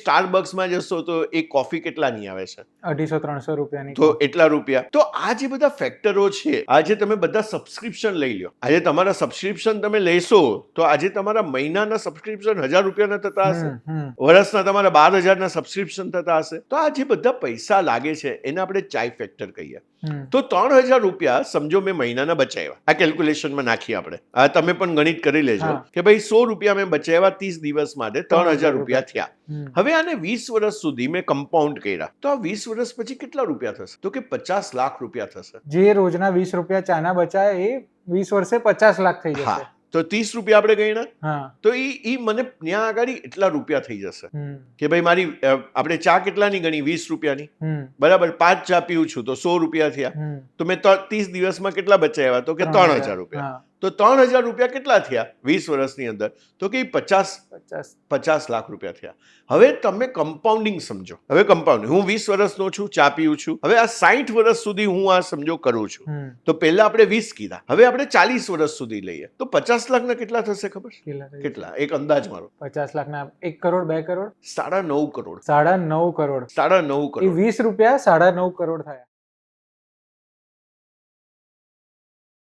સ્ટારબક્સમાં જશો તો એક કોફી કેટલાની આવે છે? 250-300 રૂપિયાની. તો એટલા રૂપિયા. તો આ જે બધા ફેક્ટરો છે, આજે તમે બધા સબસ્ક્રિપ્શન લઈ લો. આજે તમારા સબસ્ક્રિપ્શન તમે લેશો તો આજે તમારા મહિનાના સબસ્ક્રિપ્શન 1000 રૂપિયાના થતા હશે, વર્ષના તમારા 12,000ના સબસ્ક્રિપ્શન થતા હશે. તો આ જે બધા પૈસા લાગે છે એને આપણે ચાઈ ફેક્ટર કહીએ. તો 3,000 રૂપિયા સમજો મેં મહિનાના બચાવ્યા. આ કેલ્ક્યુલેશનમાં નાખીએ આપણે. આ તમે પણ ગણિત કરી લેજો કે ભાઈ 100 રૂપિયા મેં બચાવ્યા 30 દિવસ માટે, 3,000 રૂપિયા થયા. હવે આને 20 વર્ષ સુધી મેં કમ્પાઉન્ડ કર્યા તો આ 20 વર્ષ પછી કેટલા રૂપિયા થશે? તો કે 50 લાખ રૂપિયા થશે. જે રોજના 20 રૂપિયા ચાના બચાય એ 20 વર્ષે 50 લાખ થઈ જશે. તો 30 રૂપિયા આપણે ગણ્યા તો ઈ મને ત્યાં આગળ એટલા રૂપિયા થઈ જશે કે ભાઈ મારી આપણે ચા કેટલાની ગણી? 20 રૂપિયાની, બરાબર. 5 ચા પીવું છું તો 100 રૂપિયા થયા. તો મેં 30 દિવસમાં કેટલા બચાવ્યા? તો કે 3,000 રૂપિયા. તો 3,000 રૂપિયા કેટલા થયા 20 વર્ષની અંદર? તો કે 50 લાખ રૂપિયા થયા. હવે તમે કમ્પાઉન્ડિંગ સમજો. હવે કમ્પાઉન્ડિંગ, હું 20 વર્ષનો છું, ચા પીવું છું. હવે આ 60 વર્ષ સુધી હું આ સમજો કરું છું. તો પહેલા આપણે 20 કીધા, હવે આપણે 40 વર્ષ સુધી લઈએ તો 50 લાખના કેટલા થશે ખબર? કેટલા? એક અંદાજ મારો. 50 લાખના 1 કરોડ, 2 કરોડ, 9.5 કરોડ. 9.5 કરોડ. 9.5 કરોડ. 20 રૂપિયા 9.5 કરોડ થયા.